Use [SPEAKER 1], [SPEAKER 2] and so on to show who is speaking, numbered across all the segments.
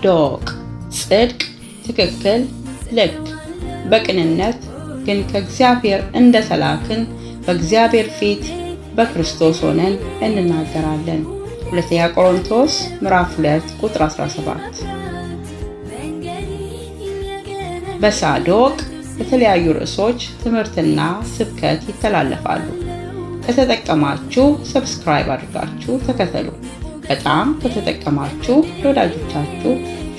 [SPEAKER 1] ሳዶቅ ጽድቅ፣ ትክክል፣ ልክ፣ በቅንነት ግን ከእግዚአብሔር እንደተላክን በእግዚአብሔር ፊት በክርስቶስ ሆነን እንናገራለን። ሁለተኛ ቆሮንቶስ ምዕራፍ 2 ቁጥር 17። በሳዶቅ የተለያዩ ርዕሶች ትምህርትና ስብከት ይተላለፋሉ። ከተጠቀማችሁ ሰብስክራይብ አድርጋችሁ ተከተሉ። በጣም ከተጠቀማችሁ ለወዳጆቻችሁ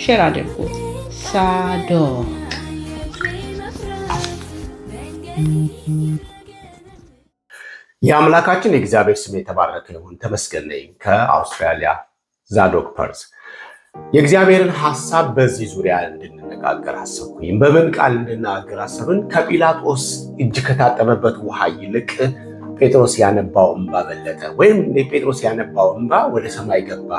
[SPEAKER 1] ሼር አድርጉት። ሳዶቅ
[SPEAKER 2] የአምላካችን የእግዚአብሔር ስም የተባረከ ይሁን። ተመስገን ነኝ ከአውስትራሊያ ዛዶቅ ፐርዝ። የእግዚአብሔርን ሐሳብ በዚህ ዙሪያ እንድንነጋገር አሰብኩኝ። በምን ቃል እንድናገር አሰብን? ከጲላጦስ እጅ ከታጠበበት ውሃ ይልቅ ጴጥሮስ ያነባው እንባ በለጠ፣ ወይም ጴጥሮስ ያነባው እንባ ወደ ሰማይ ገባ፣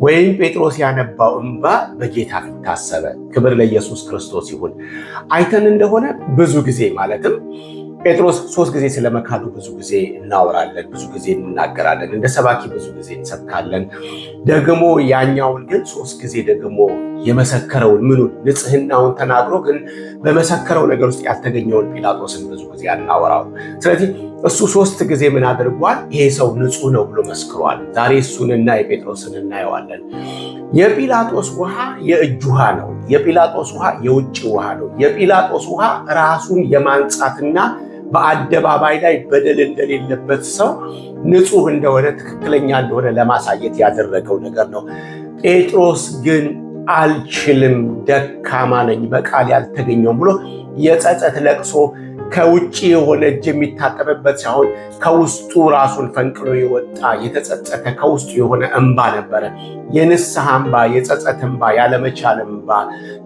[SPEAKER 2] ወይም ጴጥሮስ ያነባው እንባ በጌታ ፊት ታሰበ። ክብር ለኢየሱስ ክርስቶስ ይሁን። አይተን እንደሆነ ብዙ ጊዜ ማለትም ጴጥሮስ 3 ጊዜ ስለመካዱ ብዙ ጊዜ እናወራለን፣ ብዙ ጊዜ እንናገራለን፣ እንደ ሰባኪ ብዙ ጊዜ እንሰብካለን። ደግሞ ያኛውን ግን 3 ጊዜ ደግሞ የመሰከረውን ምኑን ንጽህናውን ተናግሮ ግን በመሰከረው ነገር ውስጥ ያልተገኘውን ጲላጦስን ብዙ ጊዜ አናወራው። ስለዚህ እሱ 3 ጊዜ ምን አድርጓል? ይሄ ሰው ንጹህ ነው ብሎ መስክሯል። ዛሬ እሱንና የጴጥሮስን እናየዋለን። የጲላጦስ ውሃ የእጅ ውሃ ነው። የጲላጦስ ውሃ የውጭ ውሃ ነው። የጲላጦስ ውሃ ራሱን የማንጻትና በአደባባይ ላይ በደል እንደሌለበት ሰው ንጹህ እንደሆነ ትክክለኛ እንደሆነ ለማሳየት ያደረገው ነገር ነው። ጴጥሮስ ግን አልችልም፣ ደካማ ነኝ፣ በቃል ያልተገኘውም ብሎ የጸጸት ለቅሶ ከውጭ የሆነ እጅ የሚታጠብበት ሳይሆን ከውስጡ ራሱን ፈንቅሎ የወጣ የተጸጸተ ከውስጡ የሆነ እንባ ነበረ። የንስሐ እንባ፣ የጸጸት እንባ፣ ያለመቻል እንባ፣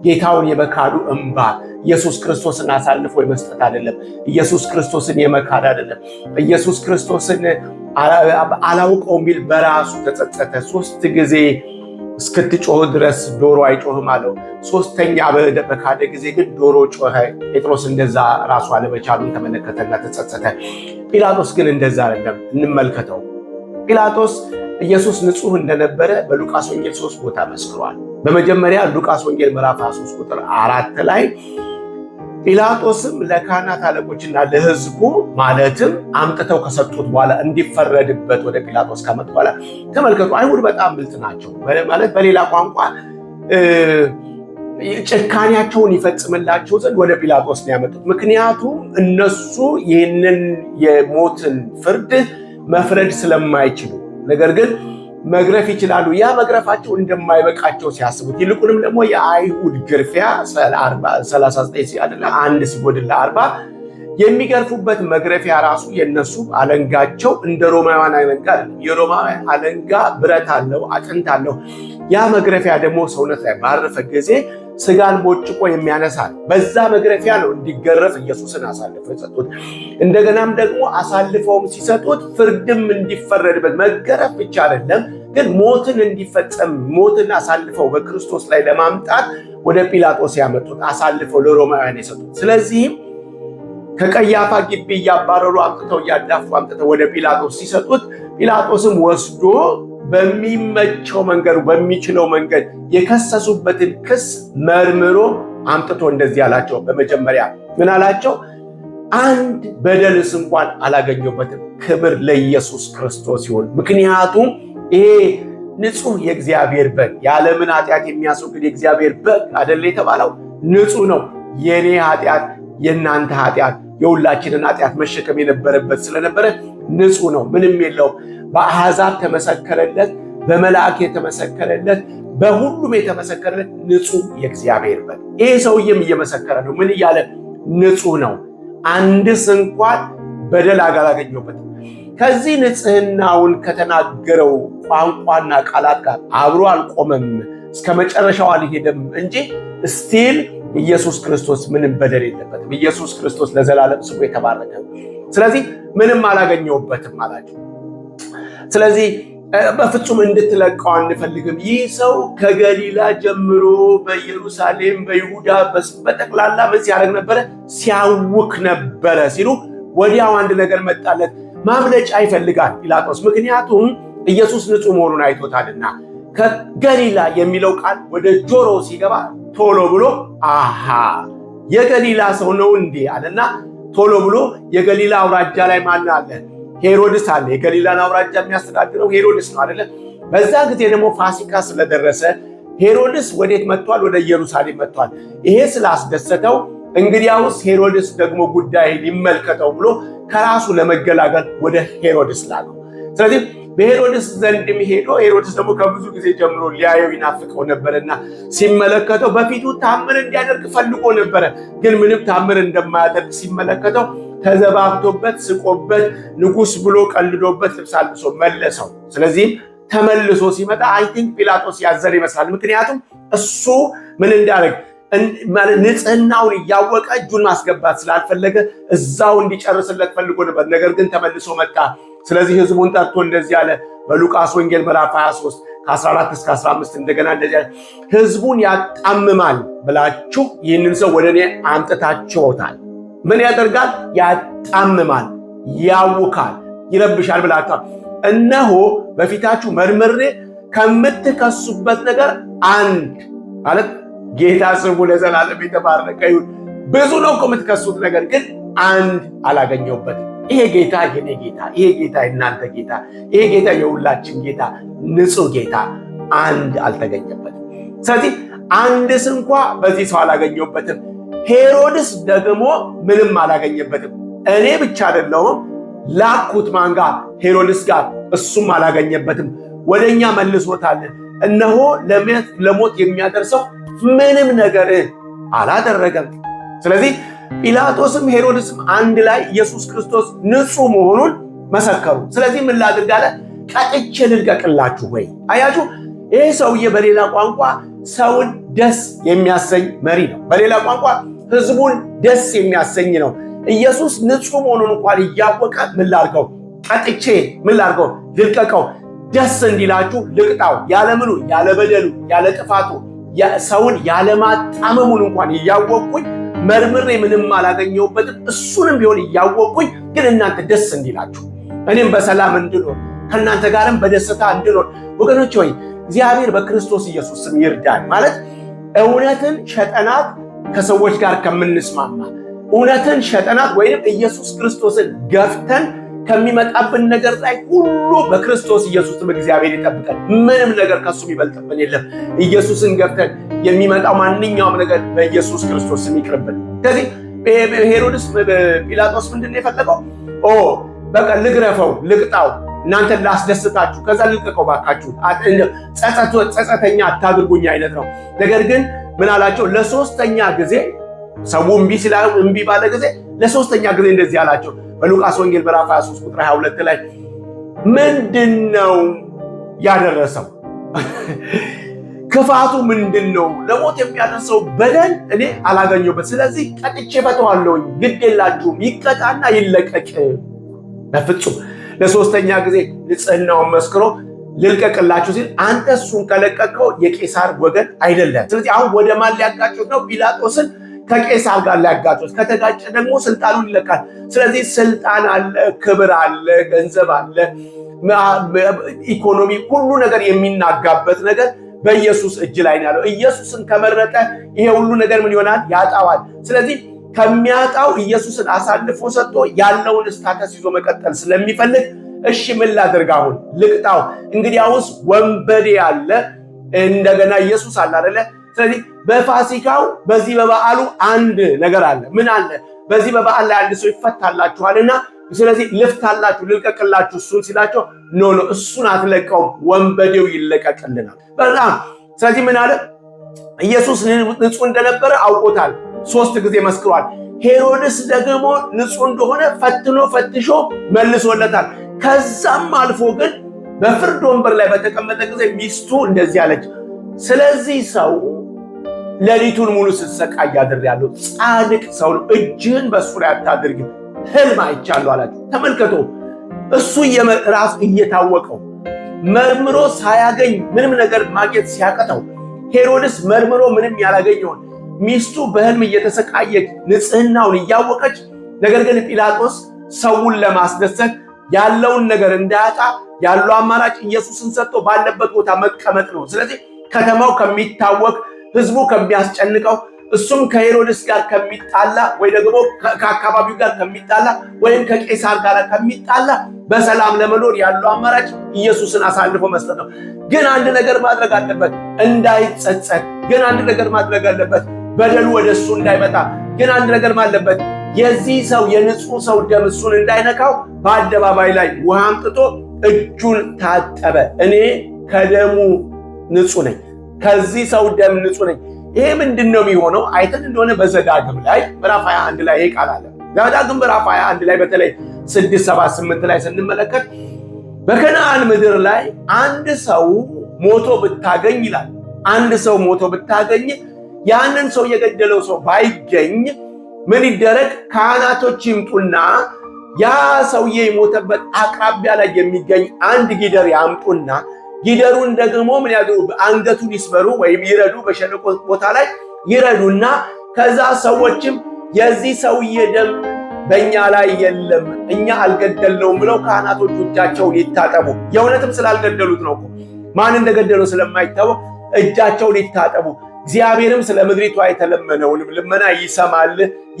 [SPEAKER 2] ጌታውን የመካዱ እንባ። ኢየሱስ ክርስቶስን አሳልፎ የመስጠት አይደለም። ኢየሱስ ክርስቶስን የመካድ አይደለም። ኢየሱስ ክርስቶስን አላውቀው የሚል በራሱ ተጸጸተ። 3 ጊዜ እስክትጮህ ድረስ ዶሮ አይጮህም አለው። 3ኛ በካደ ጊዜ ግን ዶሮ ጮኸ። ጴጥሮስ እንደዛ ራሱ አለመቻሉን ተመለከተና ተጸጸተ። ጲላጦስ ግን እንደዛ አይደለም። እንመልከተው። ጲላጦስ ኢየሱስ ንጹህ እንደነበረ በሉቃስ ወንጌል 3 ቦታ መስክሯል። በመጀመሪያ ሉቃስ ወንጌል ምዕራፍ 23 ቁጥር 4 ላይ ጲላጦስም ለካህናት አለቆችና ለሕዝቡ ማለትም አምጥተው ከሰጡት በኋላ እንዲፈረድበት ወደ ጲላጦስ ካመጡ በኋላ ተመልከቱ። አይሁድ በጣም ብልጥ ናቸው። ማለት በሌላ ቋንቋ ጭካኔያቸውን ይፈጽምላቸው ዘንድ ወደ ጲላጦስ ነው ያመጡት። ምክንያቱም እነሱ ይህንን የሞትን ፍርድ መፍረድ ስለማይችሉ፣ ነገር ግን መግረፍ ይችላሉ። ያ መግረፋቸው እንደማይበቃቸው ሲያስቡት፣ ይልቁንም ደግሞ የአይሁድ ግርፊያ 39 አይደለ 1 ሲጎድል 40 የሚገርፉበት መግረፊያ ራሱ የነሱ አለንጋቸው እንደ ሮማውያን አለንጋ አይደለም። የሮማውያን አለንጋ ብረት አለው፣ አጥንት አለው። ያ መግረፊያ ደግሞ ሰውነት ላይ ባረፈ ጊዜ ስጋን ቦጭቆ የሚያነሳ ነው። በዛ መግረፊያ ነው እንዲገረፍ ኢየሱስን አሳልፈው የሰጡት። እንደገናም ደግሞ አሳልፈውም ሲሰጡት ፍርድም እንዲፈረድበት መገረፍ ብቻ አይደለም፣ ግን ሞትን እንዲፈጸም ሞትን አሳልፈው በክርስቶስ ላይ ለማምጣት ወደ ጲላጦስ ያመጡት፣ አሳልፈው ለሮማውያን የሰጡት። ስለዚህም ከቀያፋ ግቢ እያባረሩ አምጥተው እያዳፉ አምጥተው ወደ ጲላጦስ ሲሰጡት፣ ጲላጦስም ወስዶ በሚመቸው መንገድ በሚችለው መንገድ የከሰሱበትን ክስ መርምሮ አምጥቶ እንደዚህ አላቸው። በመጀመሪያ ምን አላቸው? አንድ በደልስ እንኳን አላገኘሁበትም። ክብር ለኢየሱስ ክርስቶስ ይሁን። ምክንያቱም ይሄ ንጹህ የእግዚአብሔር በግ ያለምን ኃጢአት የሚያስወግድ የእግዚአብሔር በግ አይደለ የተባለው? ንጹህ ነው። የኔ ኃጢአት የእናንተ ኃጢአት የሁላችንን ኃጢአት መሸከም የነበረበት ስለነበረ ንጹህ ነው፣ ምንም የለውም። በአሕዛብ ተመሰከረለት፣ በመላእክት የተመሰከረለት፣ በሁሉም የተመሰከረለት ንጹህ የእግዚአብሔር በግ። ይሄ ሰውዬም እየመሰከረ ነው። ምን እያለ? ንጹህ ነው፣ አንድስ እንኳን በደል አላገኘሁበትም። ከዚህ ንጽህናውን ከተናገረው ቋንቋና ቃላት ጋር አብሮ አልቆመም፣ እስከ መጨረሻው አልሄደም እንጂ ስቲል ኢየሱስ ክርስቶስ ምንም በደል የለበትም። ኢየሱስ ክርስቶስ ለዘላለም ስሙ የተባረከ ነው። ስለዚህ ምንም አላገኘሁበትም አላቸው። ስለዚህ በፍጹም እንድትለቀው አንፈልግም። ይህ ሰው ከገሊላ ጀምሮ በኢየሩሳሌም፣ በይሁዳ በጠቅላላ ምን ሲያደርግ ነበረ? ሲያውክ ነበረ ሲሉ ወዲያው አንድ ነገር መጣለት። ማምለጫ ይፈልጋል ጲላጦስ። ምክንያቱም ኢየሱስ ንጹህ መሆኑን አይቶታልና ከገሊላ የሚለው ቃል ወደ ጆሮ ሲገባ ቶሎ ብሎ አሃ የገሊላ ሰው ነው እንዴ አለና ቶሎ ብሎ የገሊላ አውራጃ ላይ ማን አለ? ሄሮድስ አለ። የገሊላን አውራጃ የሚያስተዳድረው ሄሮድስ ነው አይደለ? በዛ ጊዜ ደግሞ ፋሲካ ስለደረሰ ሄሮድስ ወዴት መጥቷል? ወደ ኢየሩሳሌም መጥቷል። ይሄ ስላስደሰተው እንግዲያውስ ሄሮድስ ደግሞ ጉዳይ ሊመልከተው ብሎ ከራሱ ለመገላገል ወደ ሄሮድስ ላከው። ስለዚህ በሄሮድስ ዘንድም ሄዶ ሄሮድስ ደግሞ ከብዙ ጊዜ ጀምሮ ሊያየው ይናፍቀው ነበርና ሲመለከተው በፊቱ ታምር እንዲያደርግ ፈልጎ ነበረ። ግን ምንም ታምር እንደማያደርግ ሲመለከተው ተዘባብቶበት፣ ስቆበት፣ ንጉሥ ብሎ ቀልዶበት ልብስ አልብሶ መለሰው። ስለዚህም ተመልሶ ሲመጣ አይ ቲንክ ጲላጦስ ያዘረ ይመስላል። ምክንያቱም እሱ ምን እንዳደረግ ንጽህናውን እያወቀ እጁን ማስገባት ስላልፈለገ እዛው እንዲጨርስለት ፈልጎ ነበር። ነገር ግን ተመልሶ መጣ። ስለዚህ ህዝቡን ጠርቶ እንደዚህ አለ። በሉቃስ ወንጌል ምዕራፍ 23 ከ14 እስከ 15 እንደገና እንደዚህ አለ። ህዝቡን ያጣምማል ብላችሁ ይህንን ሰው ወደ እኔ አምጥታችሁታል። ምን ያደርጋል? ያጣምማል፣ ያውካል፣ ይረብሻል ብላችኋል። እነሆ በፊታችሁ መርምሬ ከምትከሱበት ነገር አንድ ማለት ጌታ ስሙ ለዘላለም የተባረከ ይሁን። ብዙ ነው እኮ የምትከሱት ነገር፣ ግን አንድ አላገኘሁበትም። ይሄ ጌታ የኔ ጌታ፣ ይሄ ጌታ የእናንተ ጌታ፣ ይሄ ጌታ የሁላችን ጌታ፣ ንጹሕ ጌታ አንድ አልተገኘበትም። ስለዚህ አንድስ እንኳ በዚህ ሰው አላገኘሁበትም። ሄሮድስ ደግሞ ምንም አላገኘበትም። እኔ ብቻ አይደለሁም ላኩት ማን ጋር? ሄሮድስ ጋር። እሱም አላገኘበትም። ወደኛ መልሶታል። እነሆ ለሞት የሚያደርሰው ምንም ነገር አላደረገም። ስለዚህ ጲላጦስም ሄሮድስም አንድ ላይ ኢየሱስ ክርስቶስ ንጹሕ መሆኑን መሰከሩ። ስለዚህ ምን ላድርግ አለ? ቀጥቼ ልልቀቅላችሁ ወይ? አያችሁ፣ ይህ ሰውዬ በሌላ ቋንቋ ሰውን ደስ የሚያሰኝ መሪ ነው። በሌላ ቋንቋ ህዝቡን ደስ የሚያሰኝ ነው። ኢየሱስ ንጹሕ መሆኑን እንኳን እያወቀ ምን ላድርገው? ቀጥቼ ምን ላድርገው? ልልቀቀው፣ ደስ እንዲላችሁ ልቅጣው። ያለምኑ፣ ያለ በደሉ፣ ያለ ጥፋቱ ሰውን ያለማጣመሙን እንኳን እያወቅኩኝ መርምሬ ምንም አላገኘሁበትም። እሱንም ቢሆን እያወቅኩኝ ግን እናንተ ደስ እንዲላችሁ እኔም በሰላም እንድኖር ከእናንተ ጋርም በደስታ እንድኖር። ወገኖች ሆይ እግዚአብሔር በክርስቶስ ኢየሱስ ስም ይርዳን። ማለት እውነትን ሸጠናት ከሰዎች ጋር ከምንስማማ፣ እውነትን ሸጠናት ወይም ኢየሱስ ክርስቶስን ገፍተን ከሚመጣብን ነገር ላይ ሁሉ በክርስቶስ ኢየሱስም እግዚአብሔር ይጠብቀን። ምንም ነገር ከሱ የሚበልጥብን የለም። ኢየሱስን ገፍተን የሚመጣው ማንኛውም ነገር በኢየሱስ ክርስቶስ ስም ይቅርብን። ስለዚህ ሄሮድስ ጲላጦስ ምንድን ነው የፈለገው? በቃ ልግረፈው፣ ልቅጣው፣ እናንተን ላስደስታችሁ፣ ከዛ ልልቀቀው ባካችሁ፣ ጸጸተኛ አታድርጉኝ አይነት ነው። ነገር ግን ምን አላቸው? ለሶስተኛ ጊዜ ሰው እምቢ ባለ ጊዜ ለሶስተኛ ጊዜ እንደዚህ አላቸው። በሉቃስ ወንጌል ምዕራፍ 23 ቁጥር 22 ላይ ምንድነው ያደረሰው? ክፋቱ ምንድነው? ለሞት የሚያደርሰው በደል እኔ አላገኘሁበት። ስለዚህ ቀጥቼ ፈተዋለሁ፣ ግድ የላችሁም፣ ይቀጣና ይለቀቅ። በፍጹም ለሶስተኛ ጊዜ ንጽህናውን መስክሮ ልልቀቅላችሁ ሲል አንተ እሱን ከለቀቀው የቄሳር ወገን አይደለም። ስለዚህ አሁን ወደ ማን ሊያጋጩት ነው? ጲላጦስን ከቄሳር ጋር ሊያጋጩት። ከተጋጨ ደግሞ ስልጣኑን ይለቃል። ስለዚህ ስልጣን አለ፣ ክብር አለ፣ ገንዘብ አለ፣ ኢኮኖሚ፣ ሁሉ ነገር የሚናጋበት ነገር በኢየሱስ እጅ ላይ ነው ያለው። ኢየሱስን ከመረጠ ይሄ ሁሉ ነገር ምን ይሆናል? ያጣዋል። ስለዚህ ከሚያጣው ኢየሱስን አሳልፎ ሰጥቶ ያለውን ስታተስ ይዞ መቀጠል ስለሚፈልግ እሺ ምን ላድርግ አሁን? ልቅጣው። እንግዲያውስ ወንበዴ አለ፣ እንደገና ኢየሱስ አለ አይደለ? ስለዚህ በፋሲካው በዚህ በበዓሉ አንድ ነገር አለ። ምን አለ? በዚህ በበዓል ላይ አንድ ሰው ይፈታላችኋልና ስለዚህ ልፍታላችሁ፣ ልልቀቅላችሁ እሱን ሲላቸው ኖ እሱን አትለቀውም፣ ወንበዴው ይለቀቅልናል። በጣም ስለዚህ ምን አለ? ኢየሱስ ንጹሕ እንደነበረ አውቆታል፣ 3 ጊዜ መስክሯል። ሄሮድስ ደግሞ ንጹሕ እንደሆነ ፈትሾ መልሶለታል። ከዛም አልፎ ግን በፍርድ ወንበር ላይ በተቀመጠ ጊዜ ሚስቱ እንደዚህ አለች፣ ስለዚህ ሰው ሌሊቱን ሙሉ ስትሰቃይ አድሬያለሁ፣ ጻድቅ ሰው ነው፣ እጅህን በእሱ ላይ አታድርግ፣ ህልም አይቻለሁ አላቸው። ተመልከቶ እሱ ራሱ እየታወቀው መርምሮ ሳያገኝ ምንም ነገር ማግኘት ሲያቀተው ሄሮድስ መርምሮ ምንም ያላገኘውን ሚስቱ በህልም እየተሰቃየች ንጽህናውን እያወቀች፣ ነገር ግን ጲላጦስ ሰውን ለማስደሰት ያለውን ነገር እንዳያጣ ያለው አማራጭ ኢየሱስን ሰጥቶ ባለበት ቦታ መቀመጥ ነው። ስለዚህ ከተማው ከሚታወቅ ህዝቡ ከሚያስጨንቀው እሱም ከሄሮድስ ጋር ከሚጣላ ወይ ደግሞ ከአካባቢው ጋር ከሚጣላ ወይም ከቄሳር ጋር ከሚጣላ በሰላም ለመኖር ያለው አማራጭ ኢየሱስን አሳልፎ መስጠት ነው። ግን አንድ ነገር ማድረግ አለበት፣ እንዳይጸጸት። ግን አንድ ነገር ማድረግ አለበት፣ በደሉ ወደሱ እንዳይመጣ። ግን አንድ ነገር አለበት፣ የዚህ ሰው የንጹህ ሰው ደም እሱን እንዳይነካው በአደባባይ ላይ ውሃ አምጥቶ እጁን ታጠበ። እኔ ከደሙ ንጹህ ነኝ፣ ከዚህ ሰው ደም ንጹህ ነኝ። ይሄ ምንድነው የሚሆነው? አይተን እንደሆነ በዘዳግም ላይ ምዕራፍ 21 ላይ ይሄ ቃል አለ። ዘዳግም ምዕራፍ 21 ላይ በተለይ 6፣ 7፣ 8 ላይ ስንመለከት በከነዓን ምድር ላይ አንድ ሰው ሞቶ ብታገኝ ይላል። አንድ ሰው ሞቶ ብታገኝ ያንን ሰው የገደለው ሰው ባይገኝ ምን ይደረግ? ካህናቶች ይምጡና ያ ሰውዬ የሞተበት አቅራቢያ ላይ የሚገኝ አንድ ጊደር ያምጡና ጊደሩን ደግሞ ምን ያድርጉ? አንገቱን ይስበሩ ወይም ይረዱ፣ በሸለቆ ቦታ ላይ ይረዱና ከዛ ሰዎችም የዚህ ሰውዬ ደም በእኛ ላይ የለም፣ እኛ አልገደልነውም ብለው ካህናቶቹ እጃቸውን ይታጠቡ። የእውነትም ስላልገደሉት ነው እኮ፣ ማን እንደገደለው ስለማይታወቅ እጃቸውን ይታጠቡ። እግዚአብሔርም ስለ ምድሪቷ የተለመነውንም ልመና ይሰማል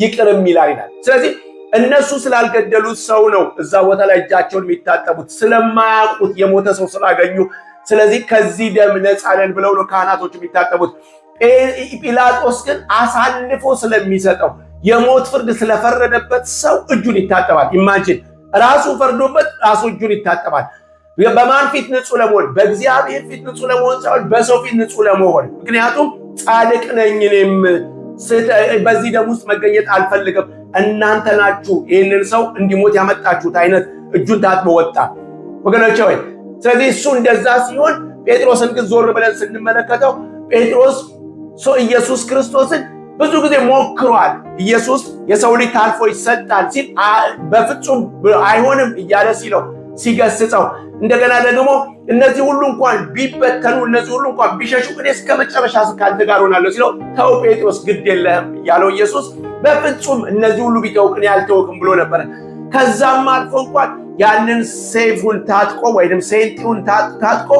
[SPEAKER 2] ይቅርም ይላል ይላል። ስለዚህ እነሱ ስላልገደሉት ሰው ነው እዛ ቦታ ላይ እጃቸውን የሚታጠቡት፣ ስለማያውቁት የሞተ ሰው ስላገኙ። ስለዚህ ከዚህ ደም ነፃ ነን ብለው ነው ካህናቶች የሚታጠቡት። ጲላጦስ ግን አሳልፎ ስለሚሰጠው የሞት ፍርድ ስለፈረደበት ሰው እጁን ይታጠባል። ኢማጂን፣ ራሱ ፈርዶበት ራሱ እጁን ይታጠባል። በማን ፊት ንጹህ ለመሆን? በእግዚአብሔር ፊት ንጹህ ለመሆን ሳይሆን በሰው ፊት ንጹህ ለመሆን። ምክንያቱም ጻድቅ ነኝ እኔም በዚህ ደም ውስጥ መገኘት አልፈልግም፣ እናንተ ናችሁ ይህንን ሰው እንዲሞት ያመጣችሁት አይነት እጁን ታጥቦ ወጣ ወገኖቼ ወይ። ስለዚህ እሱ እንደዛ ሲሆን ጴጥሮስን ግን ዞር ብለን ስንመለከተው ጴጥሮስ ኢየሱስ ክርስቶስን ብዙ ጊዜ ሞክሯል። ኢየሱስ የሰው ልጅ ታልፎ ይሰጣል ሲል በፍጹም አይሆንም እያለ ሲለው ሲገስጸው፣ እንደገና ደግሞ እነዚህ ሁሉ እንኳን ቢበተኑ እነዚህ ሁሉ እንኳን ቢሸሹ እኔ እስከ መጨረሻ ከአንተ ጋር ሆናለሁ ሲለው፣ ተው ጴጥሮስ ግድ የለህም ያለው ኢየሱስ በፍጹም እነዚህ ሁሉ ቢተውክ እኔ አልተውክም ብሎ ነበረ። ከዛም አልፎ እንኳን ያንን ሰይፉን ታጥቆ ወይም ሴንቲውን ታጥቆ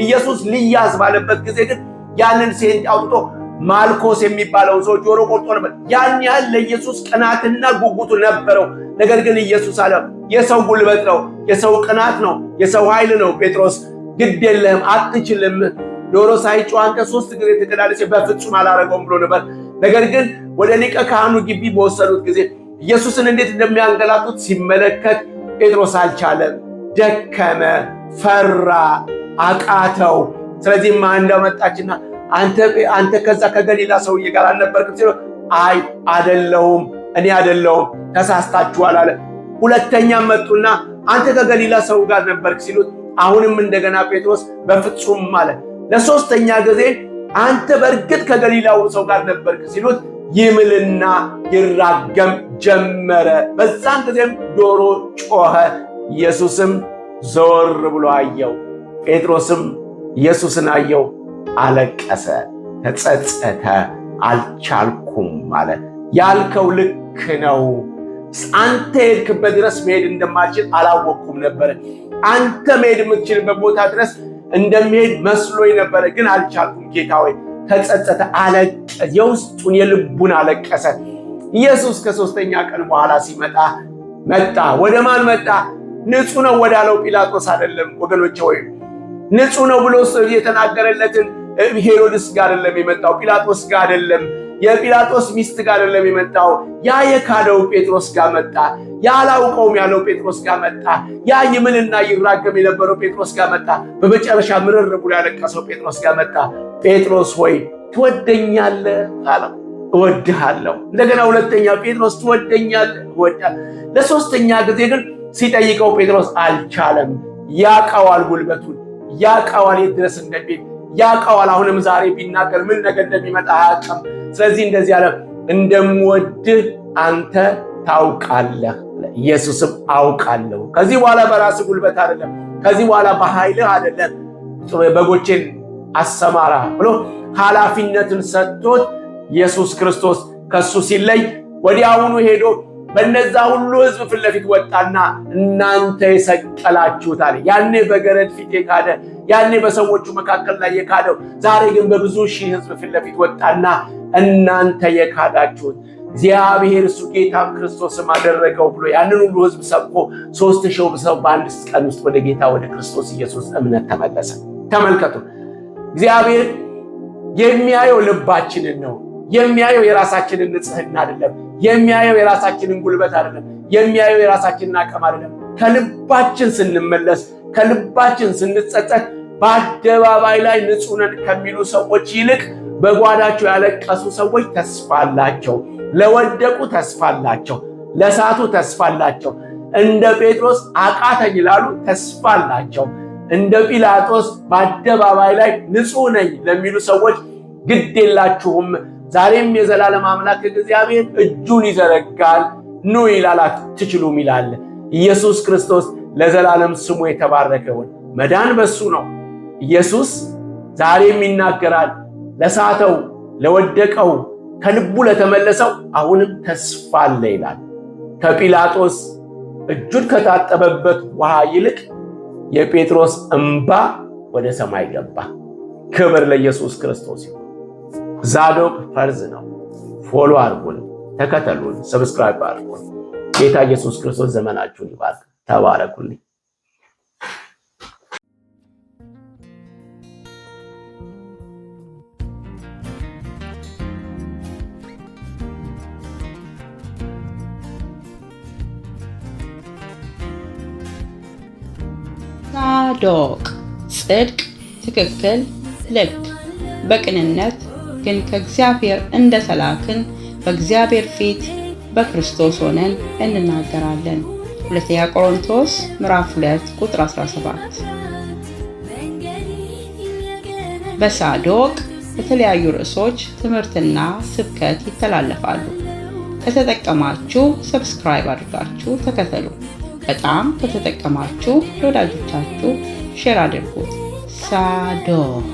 [SPEAKER 2] ኢየሱስ ሊያዝ ባለበት ጊዜ ግን ያንን ሴንቲ አውጥቶ ማልኮስ የሚባለው ሰው ጆሮ ቆርጦ ነበር። ያን ያህል ለኢየሱስ ቅናትና ጉጉቱ ነበረው። ነገር ግን ኢየሱስ አለ የሰው ጉልበት ነው፣ የሰው ቅናት ነው፣ የሰው ኃይል ነው። ጴጥሮስ ግድ የለህም አትችልም፣ ዶሮ ሳይጮህ አንተ 3 ጊዜ ትክዳለህ፣ በፍጹም አላረገውም ብሎ ነበር። ነገር ግን ወደ ሊቀ ካህኑ ግቢ በወሰዱት ጊዜ ኢየሱስን እንዴት እንደሚያንገላቱት ሲመለከት ጴጥሮስ አልቻለም፣ ደከመ፣ ፈራ፣ አቃተው። ስለዚህ አንዷ መጣችና አንተ ከዛ ከገሊላ ሰውዬ ጋር አልነበርክም ሲለው፣ አይ አይደለሁም፣ እኔ አይደለሁም ተሳስታችኋል አለ። ሁለተኛም መጡና አንተ ከገሊላ ሰው ጋር ነበርክ ሲሉት፣ አሁንም እንደገና ጴጥሮስ በፍጹም አለ። ለሶስተኛ ጊዜ አንተ በእርግጥ ከገሊላው ሰው ጋር ነበርክ ሲሉት ይምልና ይራገም ጀመረ። በዛን ጊዜም ዶሮ ጮኸ። ኢየሱስም ዞር ብሎ አየው። ጴጥሮስም ኢየሱስን አየው፣ አለቀሰ፣ ተጸጸተ። አልቻልኩም ማለት ያልከው ልክ ነው። አንተ የሄድክበት ድረስ መሄድ እንደማልችል አላወቅኩም ነበረ። አንተ መሄድ የምትችልበት ቦታ ድረስ እንደሚሄድ መስሎኝ ነበረ፣ ግን አልቻልኩም ጌታ ሆይ። ተጸጸተ፣ አለቀሰ፣ የውስጡን የልቡን አለቀሰ። ኢየሱስ ከ3ኛ ቀን በኋላ ሲመጣ መጣ። ወደ ማን መጣ? ንጹህ ነው ወዳለው ጲላጦስ አይደለም ወገኖቼ። ወይ ንጹህ ነው ብሎ የተናገረለትን ሄሮድስ ጋር አይደለም የመጣው፣ ጲላጦስ ጋር አይደለም፣ የጲላጦስ ሚስት ጋር አይደለም የመጣው። ያ የካደው ጴጥሮስ ጋር መጣ። ያ አላውቀውም ያለው ጴጥሮስ ጋር መጣ። ያ ይምልና ይራገም የነበረው ጴጥሮስ ጋር መጣ። በመጨረሻ ምርር ብሎ ያለቀሰው ጴጥሮስ ጋር መጣ። ጴጥሮስ ሆይ ትወደኛለህ አለው። እወድሃለሁ። እንደገና ሁለተኛ ጴጥሮስ ትወደኛለህ? እወድሃለሁ። ለሶስተኛ ጊዜ ግን ሲጠይቀው ጴጥሮስ አልቻለም። ያውቀዋል፣ ጉልበቱን ያውቀዋል፣ የት ድረስ እንደሚሄድ ያውቀዋል። አሁንም ዛሬ ቢናገር ምን ነገር እንደሚመጣ አያውቅም። ስለዚህ እንደዚህ አለ፣ እንደምወድህ አንተ ታውቃለህ። ኢየሱስም አውቃለሁ። ከዚህ በኋላ በራስህ ጉልበት አይደለም፣ ከዚህ በኋላ በኃይልህ አይደለም፣ በጎቼን አሰማራ ብሎ ኃላፊነትን ሰጥቶት ኢየሱስ ክርስቶስ ከሱ ሲለይ ወዲያውኑ ሄዶ በነዛ ሁሉ ሕዝብ ፊት ለፊት ወጣና እናንተ የሰቀላችሁት አለ። ያኔ በገረድ ፊት የካደ፣ ያኔ በሰዎቹ መካከል ላይ የካደው፣ ዛሬ ግን በብዙ ሺህ ሕዝብ ፊት ለፊት ወጣና እናንተ የካዳችሁት እግዚአብሔር እሱ ጌታም ክርስቶስም አደረገው ብሎ ያንን ሁሉ ሕዝብ ሰብኮ 3000 ሰው በአንድ ቀን ውስጥ ወደ ጌታ ወደ ክርስቶስ ኢየሱስ እምነት ተመለሰ። ተመልከቱ፣ እግዚአብሔር የሚያየው ልባችንን ነው። የሚያየው የራሳችንን ንጽህና አይደለም። የሚያየው የራሳችንን ጉልበት አይደለም። የሚያየው የራሳችንን አቅም አይደለም። ከልባችን ስንመለስ፣ ከልባችን ስንጸጸት በአደባባይ ላይ ንጹህ ነን ከሚሉ ሰዎች ይልቅ በጓዳቸው ያለቀሱ ሰዎች ተስፋ አላቸው። ለወደቁ ተስፋ አላቸው። ለሳቱ ተስፋ አላቸው። እንደ ጴጥሮስ አቃተኝ ላሉ ተስፋ አላቸው። እንደ ጲላጦስ በአደባባይ ላይ ንጹህ ነኝ ለሚሉ ሰዎች ግድ የላችሁም፣ ዛሬም የዘላለም አምላክ እግዚአብሔር እጁን ይዘረጋል፣ ኑ ይላል፣ አትችሉም ይላል። ኢየሱስ ክርስቶስ ለዘላለም ስሙ የተባረከውን መዳን በሱ ነው። ኢየሱስ ዛሬም ይናገራል። ለሳተው፣ ለወደቀው፣ ከልቡ ለተመለሰው አሁንም ተስፋ አለ ይላል። ከጲላጦስ እጁን ከታጠበበት ውሃ ይልቅ የጴጥሮስ እንባ ወደ ሰማይ ገባ። ክብር ለኢየሱስ ክርስቶስ ይሁን። ዛዶቅ ፈርዝ ነው። ፎሎ አድርጉን፣ ተከተሉን፣ ሰብስክራይብ አድርጉን። ጌታ ኢየሱስ ክርስቶስ ዘመናችሁን ይባርክ። ተባረኩልኝ።
[SPEAKER 1] ዛዶቅ ጽድቅ፣ ትክክል፣ ልክ፣ በቅንነት ግን ከእግዚአብሔር እንደተላክን በእግዚአብሔር ፊት በክርስቶስ ሆነን እንናገራለን። ሁለተኛ ቆሮንቶስ ምዕራፍ 2 ቁጥር 17። በሳዶቅ የተለያዩ ርዕሶች ትምህርትና ስብከት ይተላለፋሉ። ከተጠቀማችሁ ሰብስክራይብ አድርጋችሁ ተከተሉ። በጣም ከተጠቀማችሁ ለወዳጆቻችሁ ሼር አድርጉት። ሳዶቅ